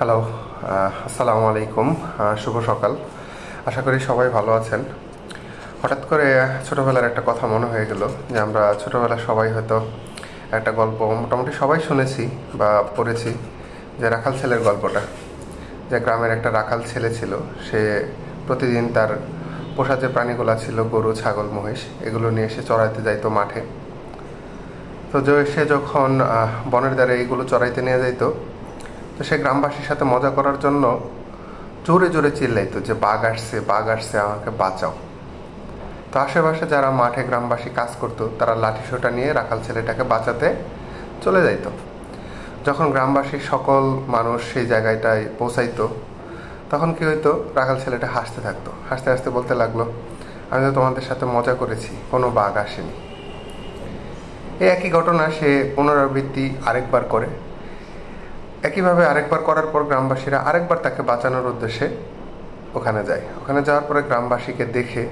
Hello, আসসালামু আলাইকুম। শুভ সকাল। আশা করি সবাই ভালো আছেন। হঠাৎ করে ছোটোবেলার একটা কথা মনে হয়ে গেল যে আমরা ছোটোবেলায় সবাই হয়তো একটা গল্প মোটামুটি সবাই শুনেছি বা পড়েছি, যে রাখাল ছেলের গল্পটা। যে গ্রামের একটা রাখাল ছেলে ছিল, সে প্রতিদিন তার পোষা যে প্রাণীগুলো ছিল, গরু, ছাগল, মহিষ, এগুলো নিয়ে সে চড়াইতে যাইতো মাঠে। তো সে যখন বনের ধারে এইগুলো চড়াইতে নিয়ে যাইতো, তো সে গ্রামবাসীর সাথে মজা করার জন্য জোরে জোরে চিল্লাইতো যে বাঘ আসছে, বাঘ আসছে, আমাকে বাঁচাও। তো আশেপাশে যারা মাঠে গ্রামবাসী কাজ করতো, তারা লাঠিসোঁটা নিয়ে রাখাল ছেলেটাকে বাঁচাতে চলে যাইতো। যখন গ্রামবাসীর সকল মানুষ সেই জায়গাটায় পৌঁছাইতো, তখন কি হইতো, রাখাল ছেলেটা হাসতে থাকতো, হাসতে হাসতে বলতে লাগলো, আমি তো তোমাদের সাথে মজা করেছি, কোনো বাঘ আসেনি। এই একই ঘটনা সে পুনরাবৃত্তি আরেকবার করে। একইভাবে আরেকবার করার পর গ্রামবাসীরা আরেকবার তাকে বাঁচানোর উদ্দেশ্যে ওখানে যায়। ওখানে যাওয়ার পরে গ্রামবাসীকে দেখে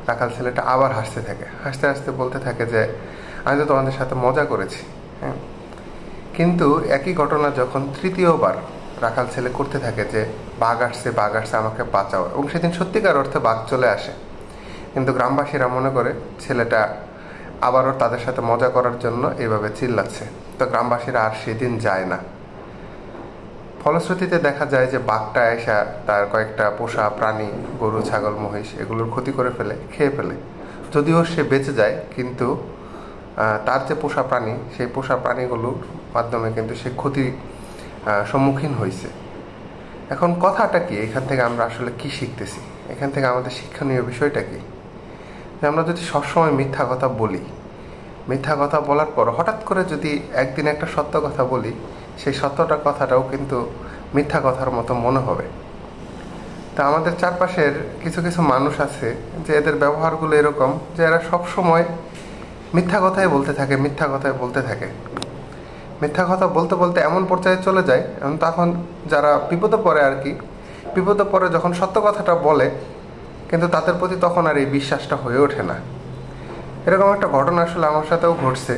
রাখাল ছেলেটা আবার হাসতে থাকে, হাসতে হাসতে বলতে থাকে যে আমি তো তোমাদের সাথে মজা করেছি। হ্যাঁ, কিন্তু একই ঘটনা যখন তৃতীয়বার রাখাল ছেলে করতে থাকে যে বাঘ আসছে, বাঘ আসছে, আমাকে বাঁচাও, এবং সেদিন সত্যিকার অর্থে বাঘ চলে আসে। কিন্তু গ্রামবাসীরা মনে করে ছেলেটা আবারও তাদের সাথে মজা করার জন্য এইভাবে চিল্লাচ্ছে। তো গ্রামবাসীরা আর সেদিন যায় না। ফলশ্রুতিতে দেখা যায় যে বাঘটা এসে তার কয়েকটা পোষা প্রাণী, গরু, ছাগল, মহিষ, এগুলোর ক্ষতি করে ফেলে, খেয়ে ফেলে। যদিও সে বেঁচে যায়, কিন্তু তার যে পোষা প্রাণী, সেই পোষা প্রাণীগুলোর মাধ্যমে কিন্তু সে ক্ষতির সম্মুখীন হয়েছে। এখন কথাটা কি, এখান থেকে আমরা আসলে কি শিখতেছি, এখান থেকে আমাদের শিক্ষণীয় বিষয়টা কি? যে আমরা যদি সবসময় মিথ্যা কথা বলি, মিথ্যা কথা বলার পর হঠাৎ করে যদি একদিন একটা সত্য কথা বলি, সেই সত্যটা কথাটাও কিন্তু মিথ্যা কথার মতো মনে হবে। তা আমাদের চারপাশের কিছু কিছু মানুষ আছে যে এদের ব্যবহারগুলো এরকম যে এরা সবসময় মিথ্যা কথাই বলতে থাকে, মিথ্যা কথাই বলতে থাকে। মিথ্যা কথা বলতে বলতে এমন পর্যায়ে চলে যায়, এবং তখন যারা বিপদে পড়ে আর কি, বিপদে পড়ে যখন সত্য কথাটা বলে, কিন্তু তাদের প্রতি তখন আর এই বিশ্বাসটা হয়ে ওঠে না। এরকম একটা ঘটনা আসলে আমার সাথেও ঘটছে।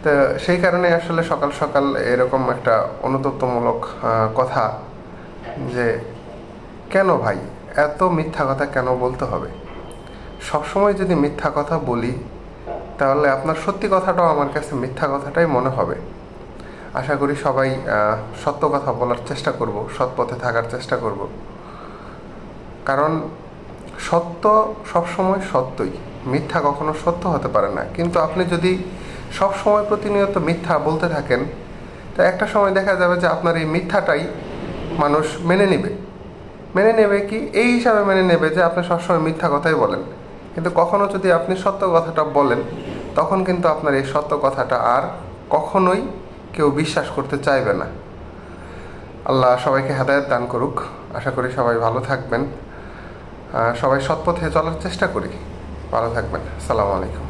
তো সেই কারণে আসলে সকাল সকাল এরকম একটা অনুতপ্তমূলক কথা, যে কেন ভাই এত মিথ্যা কথা কেন বলতে হবে? সবসময় যদি মিথ্যা কথা বলি, তাহলে আপনার সত্যি কথাটাও আমার কাছে মিথ্যা কথাটাই মনে হবে। আশা করি সবাই সত্য কথা বলার চেষ্টা করব, সৎ পথে থাকার চেষ্টা করব। কারণ সত্য সবসময় সত্যই, মিথ্যা কখনো সত্য হতে পারে না। কিন্তু আপনি যদি সব সময় প্রতিনিয়ত মিথ্যা বলতে থাকেন, তো একটা সময় দেখা যাবে যে আপনার এই মিথ্যাটাই মানুষ মেনে নেবে। মেনে নেবে কি, এই হিসাবে মেনে নেবে যে আপনি সবসময় মিথ্যা কথাই বলেন। কিন্তু কখনো যদি আপনি সত্য কথাটা বলেন, তখন কিন্তু আপনার এই সত্য কথাটা আর কখনোই কেউ বিশ্বাস করতে চাইবে না। আল্লাহ সবাইকে হেদায়েত দান করুক। আশা করি সবাই ভালো থাকবেন, সবাই সৎ পথে চলার চেষ্টা করি। ভালো থাকবেন। আসসালামু আলাইকুম।